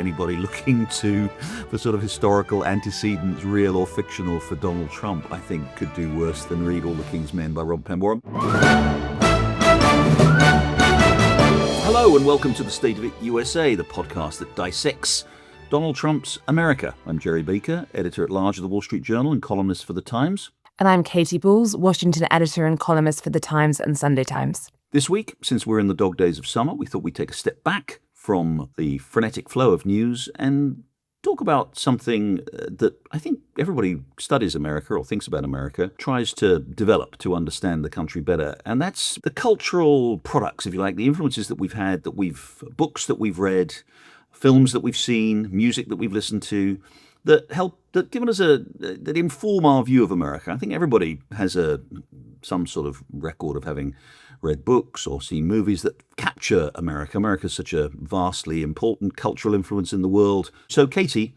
anybody looking for sort of historical antecedents, real or fictional, for Donald Trump, I think could do worse than read All the King's Men by Rob Pemberton. Hello and welcome to The State of It USA, the podcast that dissects Donald Trump's America. I'm Gerry Baker, editor-at-large of the Wall Street Journal and columnist for The Times. And I'm Katy Balls, Washington editor and columnist for The Times and Sunday Times. This week, since we're in the dog days of summer, we thought we'd take a step back from the frenetic flow of news and talk about something that I think everybody studies America or thinks about America, tries to develop to understand the country better. And that's the cultural products, if you like, the influences that we've had, books that we've read, films that we've seen, music that we've listened to, that inform our view of America. I think everybody has some sort of record of having read books or seen movies that capture America. America's such a vastly important cultural influence in the world. So, Katy,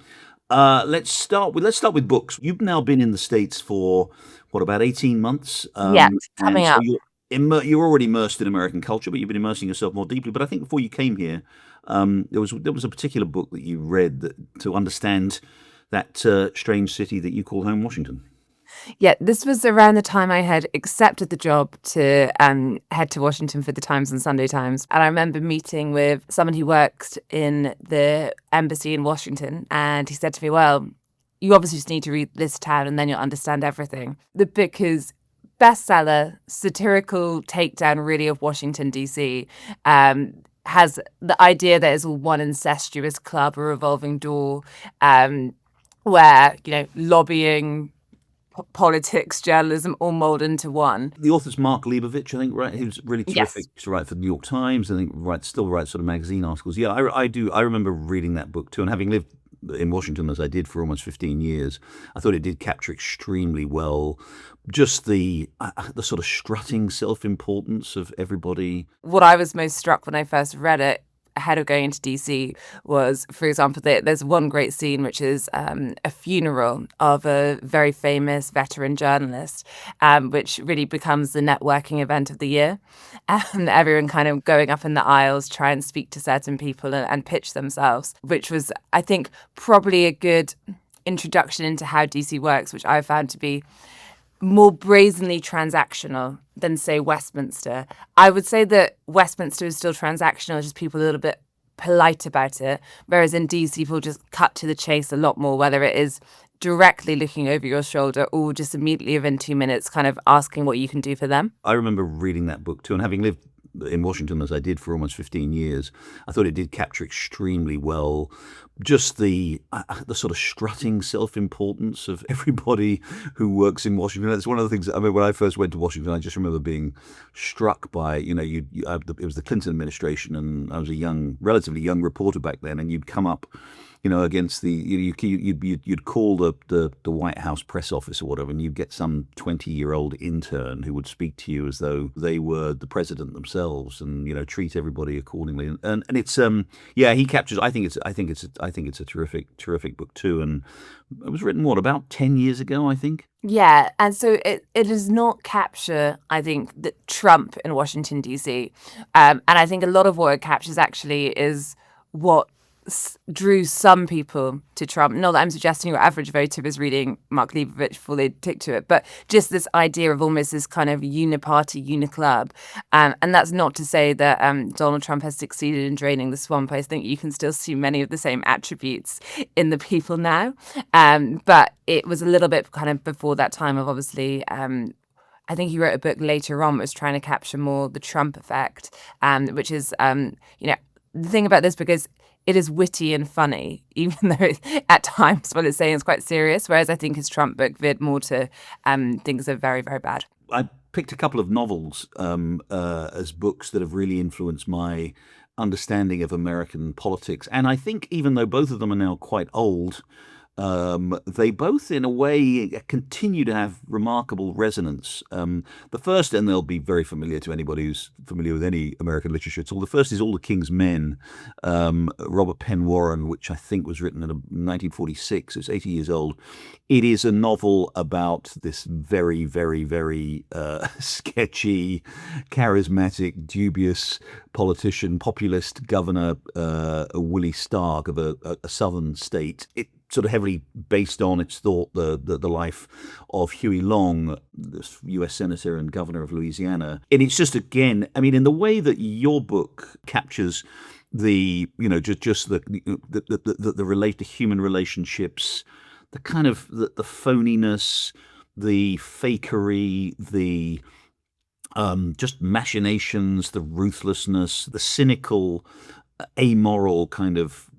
let's start with books. You've now been in the States for about 18 months. Coming up. You're already immersed in American culture, but you've been immersing yourself more deeply. But I think before you came here, there was a particular book that you read to understand that strange city that you call home, Washington. Yeah, this was around the time I had accepted the job to head to Washington for the Times and Sunday Times. And I remember meeting with someone who works in the embassy in Washington. And he said to me, well, you obviously just need to read this town and then you'll understand everything. The book is bestseller, satirical takedown really of Washington, D.C., has the idea that it's all one incestuous club, a revolving door, where, lobbying, politics, journalism, all mold into one. The author's Mark Leibovich, I think, right? He was really terrific to write for the New York Times. I think still writes sort of magazine articles. Yeah, I do. I remember reading that book too, and having lived in Washington as I did for almost 15 years, I thought it did capture extremely well just the sort of strutting self-importance of everybody. What I was most struck when I first read it, ahead of going into DC, was, for example, there's one great scene which is a funeral of a very famous veteran journalist, which really becomes the networking event of the year. And everyone kind of going up in the aisles, try and speak to certain people and pitch themselves, which was, I think, probably a good introduction into how DC works, which I found to be more brazenly transactional than, say, Westminster. I would say that Westminster is still transactional, just people a little bit polite about it, whereas in DC, people just cut to the chase a lot more, whether it is directly looking over your shoulder or just immediately within 2 minutes kind of asking what you can do for them. I remember reading that book too, and having lived in Washington as I did for almost 15 years, I thought it did capture extremely well just the sort of strutting self-importance of everybody who works in Washington. That's one of the things. I mean, when I first went to Washington, I just remember being struck by, it was the Clinton administration, and I was a relatively young reporter back then, and you'd come up, against you'd call the White House press office or whatever, and you'd get some 20-year-old intern who would speak to you as though they were the president themselves, and treat everybody accordingly. And it's he captures. I think it's a terrific book too, and it was written about 10 years ago, I think. Yeah, and so it does not capture, I think, the Trump in Washington D.C. And I think a lot of what it captures actually is what drew some people to Trump. Not that I'm suggesting your average voter was reading Mark Leibovich before they tick to it, but just this idea of almost this kind of uniparty, uniclub. And that's not to say that Donald Trump has succeeded in draining the swamp. I think you can still see many of the same attributes in the people now. But it was a little bit kind of before that time of, obviously, I think he wrote a book later on that was trying to capture more the Trump effect, which is, the thing about this book is it is witty and funny, even though at times what it's saying is quite serious, whereas I think his Trump book veered more to things that are very, very bad. I picked a couple of novels as books that have really influenced my understanding of American politics. And I think even though both of them are now quite old, they both, in a way, continue to have remarkable resonance. The first, and they'll be very familiar to anybody who's familiar with any American literature at all, the first is All the King's Men, Robert Penn Warren, which I think was written in 1946. It's 80 years old. It is a novel about this very, very, very sketchy, charismatic, dubious politician, populist governor, Willie Stark of a southern state. It sort of heavily based on its thought the life of Huey Long, this U.S. senator and governor of Louisiana. And it's just, again, I mean, in the way that your book captures the, just the human relationships, the kind of the phoniness, the fakery, the just machinations, the ruthlessness, the cynical, amoral kind of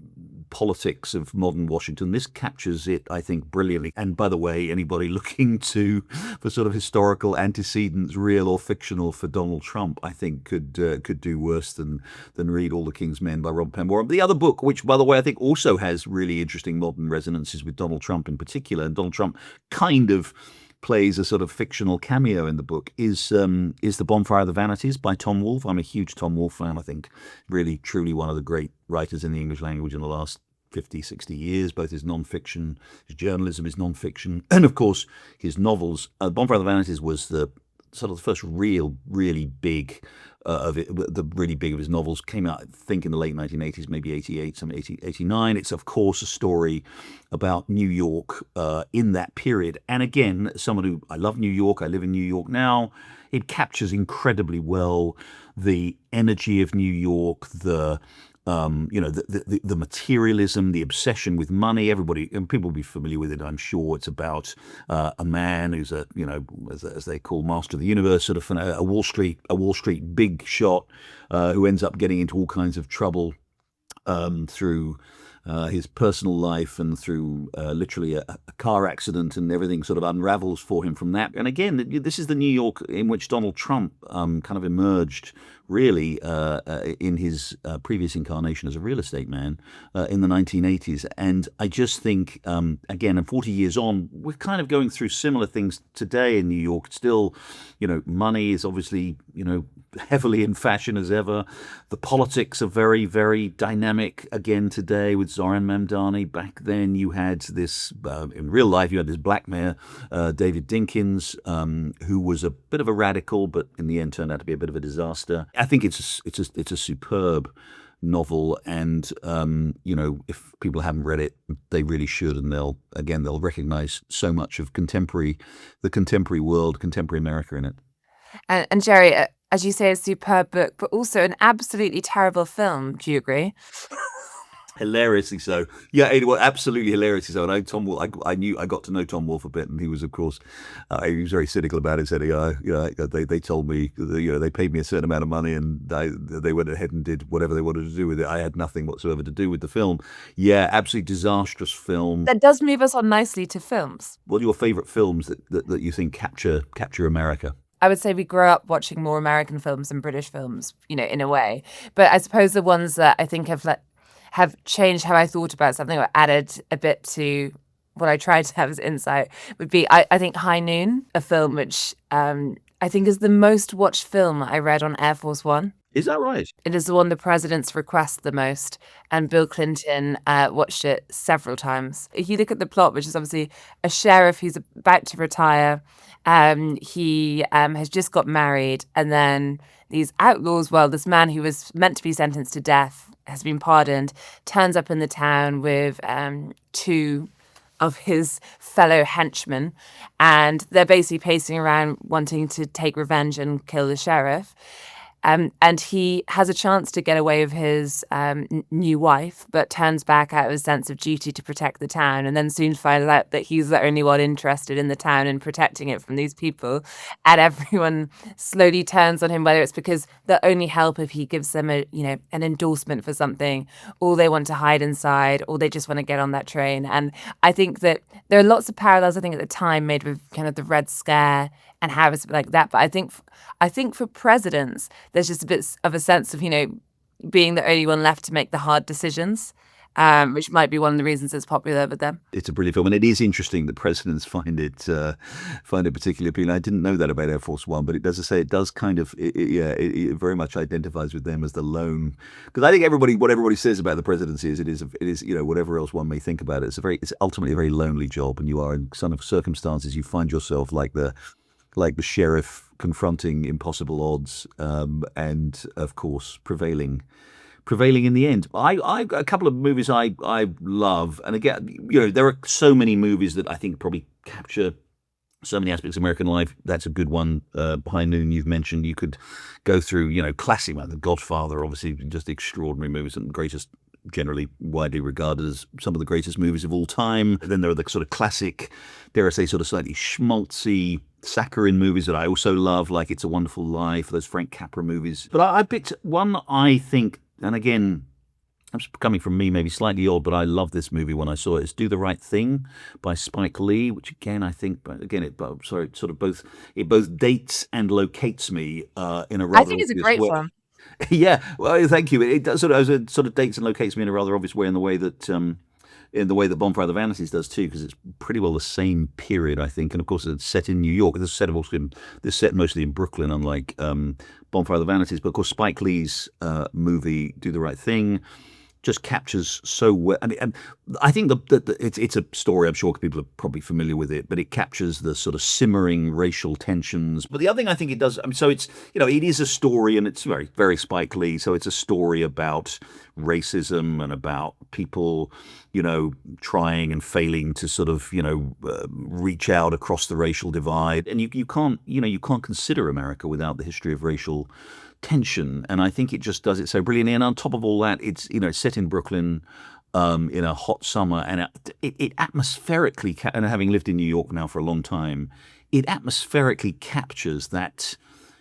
politics of modern Washington. This captures it, I think, brilliantly. And by the way, anybody looking for sort of historical antecedents, real or fictional, for Donald Trump, I think could do worse than read All the King's Men by Robert Penn Warren. The other book, which, by the way, I think also has really interesting modern resonances with Donald Trump in particular, and Donald Trump kind of plays a sort of fictional cameo in the book, is The Bonfire of the Vanities by Tom Wolfe. I'm a huge Tom Wolfe fan. I think really, truly one of the great writers in the English language in the last 50, 60 years. Both his non-fiction, his journalism, his non-fiction, and of course his novels. Bonfire of the Vanities was the sort of the first really big of it. The really big of his novels came out, I think, in the late 1980s, maybe 88, some 89. It's, of course, a story about New York in that period. And again, someone who, I love New York, I live in New York now, it captures incredibly well the energy of New York, the materialism, the obsession with money. Everybody, and people will be familiar with it, I'm sure. It's about a man who's as they call, master of the universe, sort of a Wall Street big shot who ends up getting into all kinds of trouble through his personal life and through literally a car accident, and everything sort of unravels for him from that. And again, this is the New York in which Donald Trump kind of emerged, really, in his previous incarnation as a real estate man in the 1980s. And I just think, again, and 40 years on, we're kind of going through similar things today in New York. Still, money is obviously, heavily in fashion as ever. The politics are very, very dynamic again today with Zoran Mamdani. Back then you had this, in real life, you had this black mayor, David Dinkins, who was a bit of a radical, but in the end turned out to be a bit of a disaster. I think it's a superb novel, and if people haven't read it, they really should, and they'll recognize so much of the contemporary world, contemporary America in it. And Gerry, as you say, a superb book, but also an absolutely terrible film. Do you agree? Hilariously so. Yeah, it was absolutely hilariously so. And I got to know Tom Wolfe a bit, and he was, of course, he was very cynical about it. Said, they told me, they paid me a certain amount of money, and they went ahead and did whatever they wanted to do with it. I had nothing whatsoever to do with the film. Yeah, absolutely disastrous film. That does move us on nicely to films. What are your favourite films that you think capture America? I would say we grew up watching more American films than British films, in a way. But I suppose the ones that I think have changed how I thought about something, or added a bit to what I tried to have as insight, would be, I think, High Noon, a film which I think is the most watched film I read on Air Force One. Is that right? It is the one the presidents request the most, and Bill Clinton watched it several times. If you look at the plot, which is obviously a sheriff who's about to retire, he has just got married, and then these outlaws, this man who was meant to be sentenced to death has been pardoned, turns up in the town with two of his fellow henchmen, and they're basically pacing around wanting to take revenge and kill the sheriff. And he has a chance to get away with his new wife, but turns back out of a sense of duty to protect the town, and then soon finds out that he's the only one interested in the town and protecting it from these people. And everyone slowly turns on him, whether it's because they'll only help if he gives them an endorsement for something, or they want to hide inside, or they just want to get on that train. And I think that there are lots of parallels, I think, at the time made with kind of the Red Scare and how it's like that. But I think for presidents, there's just a bit of a sense of, being the only one left to make the hard decisions. which might be one of the reasons it's popular with them. It's a brilliant film, and it is interesting that presidents find it particularly appealing. I didn't know that about Air Force One, but it does say it does kind of it very much identifies with them as the lone. Because I think what everybody says about the presidency is it is whatever else one may think about it, it's ultimately a very lonely job, and you are in some of circumstances you find yourself like the sheriff confronting impossible odds, and of course prevailing in the end. I a couple of movies I love, and again, there are so many movies that I think probably capture so many aspects of American life. That's a good one. High Noon, you've mentioned. You could go through, classic, The Godfather, obviously just extraordinary movies and greatest, generally widely regarded as some of the greatest movies of all time. Then there are the sort of classic, dare I say, sort of slightly schmaltzy, saccharine movies that I also love, like It's a Wonderful Life, those Frank Capra movies. But I picked one I think, and again, it's coming from me, maybe slightly odd, but I love this movie when I saw it. It's Do the Right Thing by Spike Lee, which again, I think, it both dates and locates me in a rather. I think it's a great film. Yeah, well, thank you. It does sort of dates and locates me in a rather obvious way, in the way that Bonfire, the Vanities does too, because it's pretty well the same period, I think. And of course, it's set in New York. This is set mostly in Brooklyn, unlike Bonfire, the Vanities. But of course, Spike Lee's movie Do the Right Thing just captures so well. And I think it's a story, I'm sure people are probably familiar with it, but it captures the sort of simmering racial tensions. But the other thing I think it does, so it's, it is a story, and it's very, very Spike Lee. So it's a story about racism and about people, trying and failing to sort of, reach out across the racial divide. And you can't consider America without the history of racial tension, and I think it just does it so brilliantly. And on top of all that, it's set in Brooklyn in a hot summer, and it atmospherically, and having lived in New York now for a long time, it atmospherically captures that.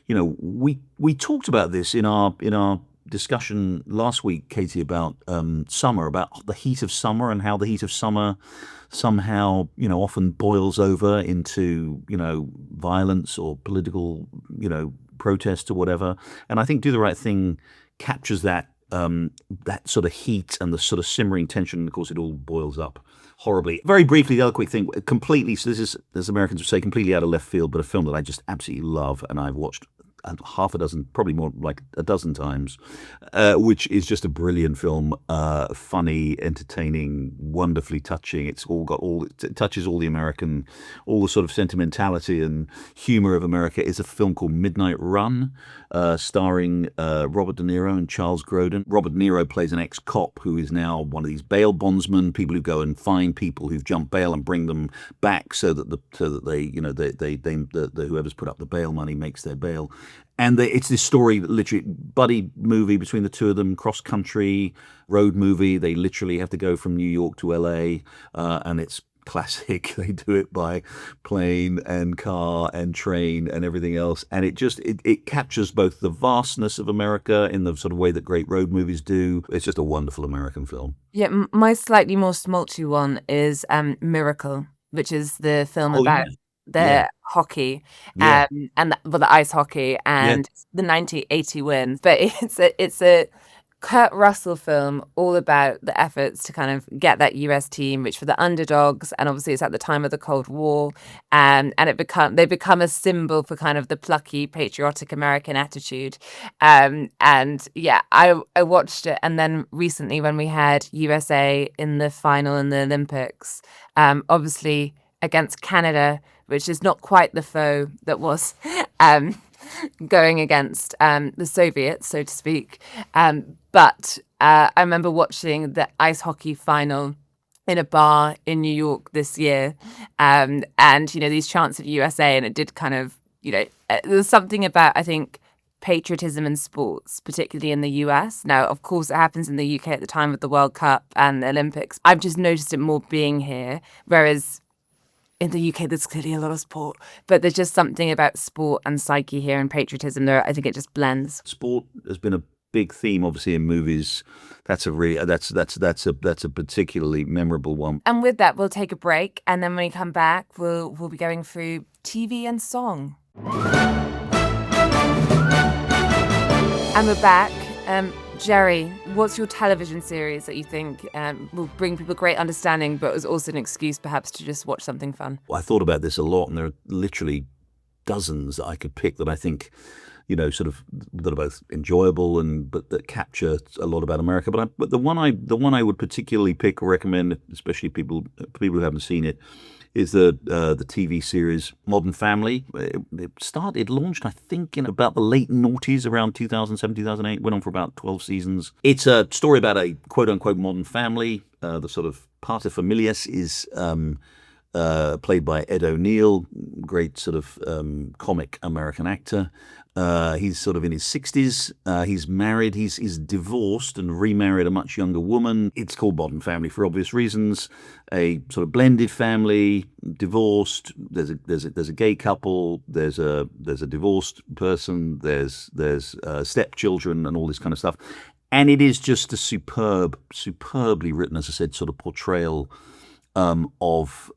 We talked about this in our discussion last week, Katy, about summer, about the heat of summer, and how the heat of summer somehow often boils over into violence or political protest or whatever. And I think Do the Right Thing captures that sort of heat and the sort of simmering tension. And of course, it all boils up horribly. Very briefly, the other quick thing, completely, so this is, as Americans would say, completely out of left field, but a film that I just absolutely love, and I've watched half a dozen, probably more like a dozen times, which is just a brilliant film, funny, entertaining, wonderfully touching. It touches all the American, all the sort of sentimentality and humor of America. Is a film called Midnight Run, starring Robert De Niro and Charles Grodin. Robert De Niro plays an ex-cop who is now one of these bail bondsmen, people who go and find people who've jumped bail and bring them back so that whoever's put up the bail money makes their bail. And it's this story, literally buddy movie between the two of them, cross-country road movie. They literally have to go from New York to LA, and it's classic. They do it by plane and car and train and everything else. And it captures both the vastness of America in the sort of way that great road movies do. It's just a wonderful American film. Yeah, my slightly more smolty one is Miracle, which is the film about hockey, and the ice hockey and the 1980 wins. But it's a Kurt Russell film all about the efforts to kind of get that US team, which were the underdogs, and obviously it's at the time of the Cold War, and they become a symbol for kind of the plucky, patriotic American attitude. I watched it, and then recently when we had USA in the final in the Olympics, obviously against Canada, which is not quite the foe that was going against the Soviets, so to speak. But I remember watching the ice hockey final in a bar in New York this year, and these chants of USA, and it did kind of, there's something about, I think, patriotism in sports, particularly in the US. Now, of course, it happens in the UK at the time of the World Cup and the Olympics. I've just noticed it more being here, whereas in the UK, there's clearly a lot of sport, but there's just something about sport and psyche here and patriotism there. I think it just blends. Sport has been a big theme, obviously, in movies. That's a particularly memorable one. And with that, we'll take a break, and then when we come back, we'll be going through TV and song. And we're back. Gerry, what's your television series that you think will bring people great understanding, but is also an excuse perhaps to just watch something fun? I thought about this a lot, and there are literally dozens that I could pick that I think, sort of that are both enjoyable but that capture a lot about America. But the one I would particularly pick or recommend, especially people who haven't seen it, is the TV series Modern Family. It launched, I think, in about the late noughties, around 2007, 2008, went on for about 12 seasons. It's a story about a quote-unquote modern family. The sort of paterfamilias is played by Ed O'Neill, great sort of comic American actor. He's sort of in his 60s. He's married. He's divorced and remarried a much younger woman. It's called Modern Family for obvious reasons. A sort of blended family, divorced. There's a gay couple. There's a divorced person. There's stepchildren and all this kind of stuff. And it is just a superbly written, as I said, sort of portrayal of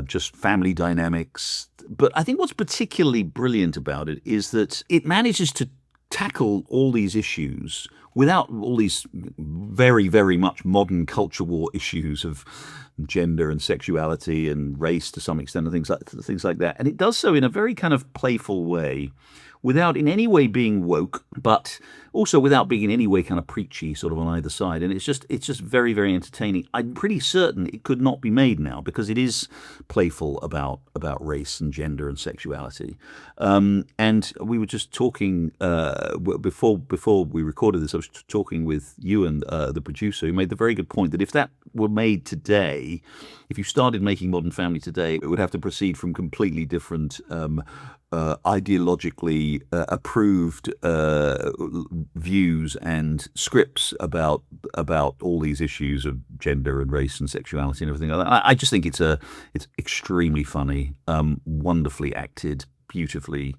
just family dynamics. But I think what's particularly brilliant about it is that it manages to tackle all these issues without all these very, very much modern culture war issues of gender and sexuality and race to some extent and things like that. And it does so in a very kind of playful way, without in any way being woke, but also without being in any way kind of preachy sort of on either side. And it's just very, very entertaining. I'm pretty certain it could not be made now because it is playful about race and gender and sexuality. And we were just talking before we recorded this, I was talking with Euan, the producer, who made the very good point that if that were made today, if you started making Modern Family today, it would have to proceed from completely different ideologically approved views and scripts about all these issues of gender and race and sexuality and everything like that. I just think it's extremely funny, wonderfully acted, beautifully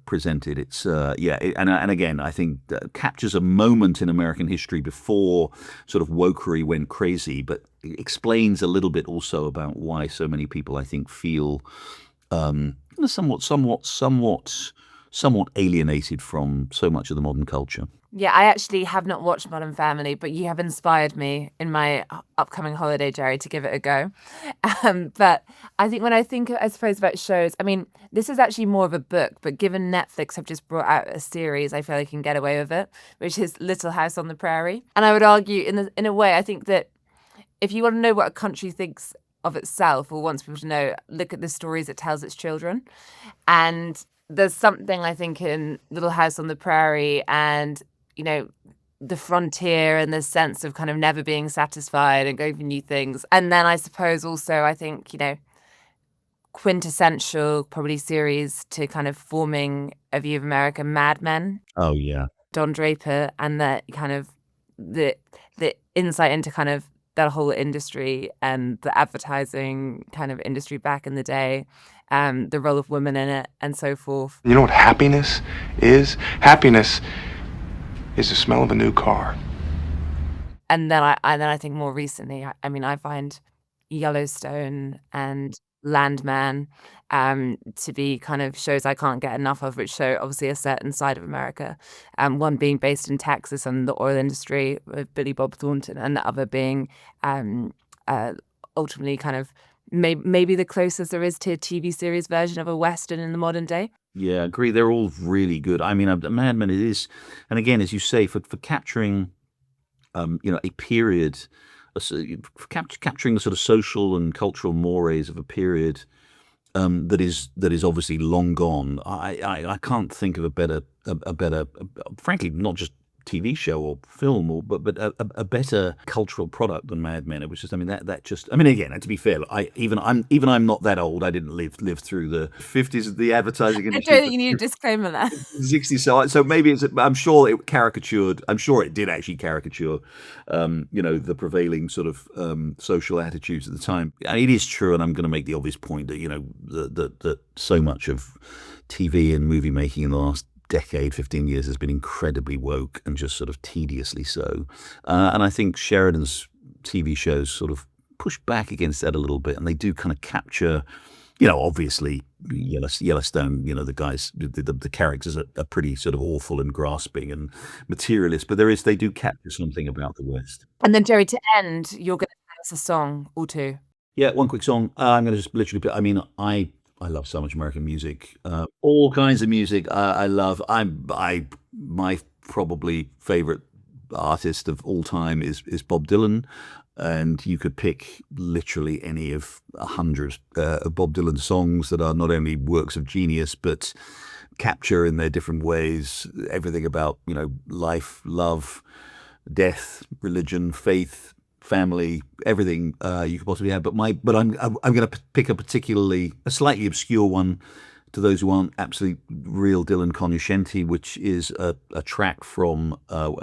presented. It's and again, I think captures a moment in American history before sort of wokery went crazy, but explains a little bit also about why so many people, I think, feel somewhat alienated from so much of the modern culture. Yeah, I actually have not watched Modern Family, but you have inspired me in my upcoming holiday, Gerry, to give it a go. But I think when I think, I suppose, about shows, I mean, this is actually more of a book, but given Netflix have just brought out a series, I feel I can get away with it, which is Little House on the Prairie. And I would argue, in a way, I think that if you want to know what a country thinks of itself or wants people to know, look at the stories it tells its children. And there's something, I think, in Little House on the Prairie and, the frontier and the sense of kind of never being satisfied and going for new things. And then I suppose also, I think, quintessential probably series to kind of forming a view of America, Mad Men. Oh, yeah. Don Draper and the kind of the insight into kind of that whole industry and the advertising kind of industry back in the day, the role of women in it and so forth. You know what happiness is? Happiness is the smell of a new car. And then I think more recently, I find Yellowstone and Landman to be kind of shows I can't get enough of, which show obviously a certain side of America. One being based in Texas and the oil industry with Billy Bob Thornton, and the other being ultimately kind of maybe the closest there is to a TV series version of a Western in the modern day. Yeah, I agree. They're all really good. I mean, Mad Men, it is, and again, as you say, for capturing, a period, capturing the sort of social and cultural mores of a period that is obviously long gone. I can't think of a better, frankly, not just TV show or film, but a better cultural product than Mad Men. It was just, again, to be fair, I'm not that old. I didn't live through the 50s of the advertising industry. I don't think you need a disclaimer there. 60s, so maybe I'm sure it caricatured. I'm sure it did actually caricature, the prevailing sort of social attitudes at the time. And it is true, and I'm going to make the obvious point that that so much of TV and movie making in the last decade, 15 years, has been incredibly woke and just sort of tediously so. And I think Sheridan's TV shows sort of push back against that a little bit, and they do kind of capture, obviously Yellowstone, the guys, the characters are pretty sort of awful and grasping and materialist, but they do capture something about the West. And then, Gerry, to end, you're going to tell us a song or two. Yeah, one quick song. I'm going to just literally I mean, I love so much American music, all kinds of music. I love. My probably favorite artist of all time is Bob Dylan, and you could pick literally any of 100 of Bob Dylan songs that are not only works of genius but capture in their different ways everything about life, love, death, religion, faith, family, everything you could possibly have. But I'm going to pick a slightly obscure one to those who aren't absolute real Dylan cognoscenti, which is a track from a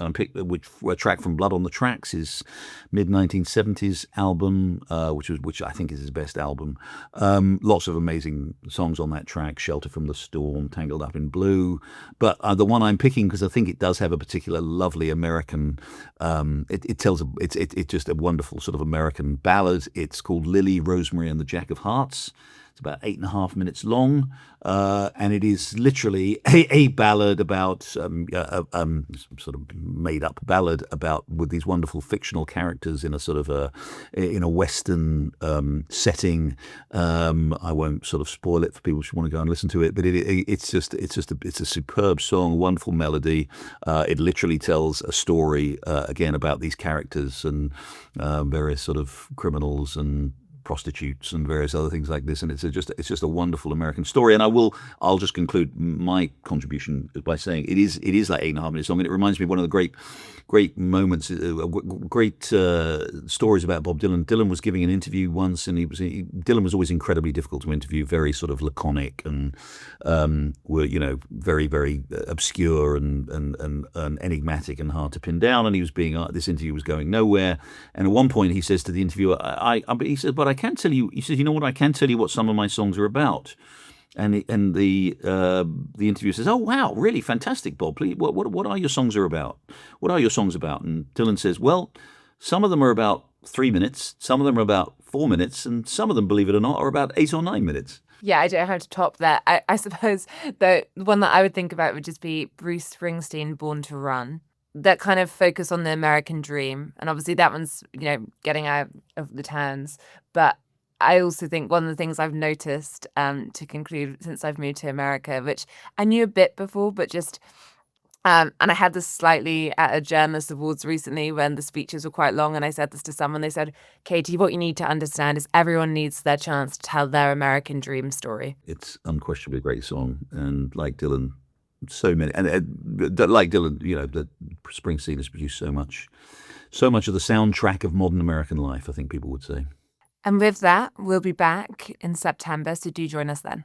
track from Blood on the Tracks, his mid-1970s album, which I think is his best album. Lots of amazing songs on that track: "Shelter from the Storm," "Tangled Up in Blue." But the one I'm picking, because I think it does have a particular lovely American. It's just a wonderful sort of American ballad. It's called "Lily, Rosemary, and the Jack of Hearts." It's about 8.5 minutes long, and it is literally a ballad about sort of made-up ballad with these wonderful fictional characters in a sort of in a Western setting. I won't sort of spoil it for people who want to go and listen to it, but it's a superb song, wonderful melody. It literally tells a story again about these characters and various sort of criminals and prostitutes and various other things like this, and it's just a wonderful American story. And I'll just conclude my contribution by saying it is like 8.5 minutes long, and it reminds me of one of the great moments, great stories about Bob Dylan. Dylan was giving an interview once, and Dylan was always incredibly difficult to interview, very sort of laconic, and were very, very obscure and enigmatic and hard to pin down. And this interview was going nowhere. And at one point he says to the interviewer, he says, "But I can tell you," he says, "you know what? I can tell you what some of my songs are about." And the interviewer says, "Oh wow, really fantastic, Bob. Please, what are your songs about? What are your songs about?" And Dylan says, "Well, some of them are about 3 minutes, some of them are about 4 minutes, and some of them, believe it or not, are about 8 or 9 minutes." Yeah, I don't know how to top that. I suppose the one that I would think about would just be Bruce Springsteen, "Born to Run." That kind of focus on the American dream, and obviously that one's getting out of the towns. But I also think one of the things I've noticed, to conclude, since I've moved to America, which I knew a bit before, but just and I had this slightly at a journalist awards recently when the speeches were quite long, and I said this to someone. They said, "Katy, what you need to understand is everyone needs their chance to tell their American dream story." It's unquestionably a great song, and like Dylan, so many, and like Dylan, that Springsteen has produced so much of the soundtrack of modern American life, I think people would say. And with that, we'll be back in September, so do join us then.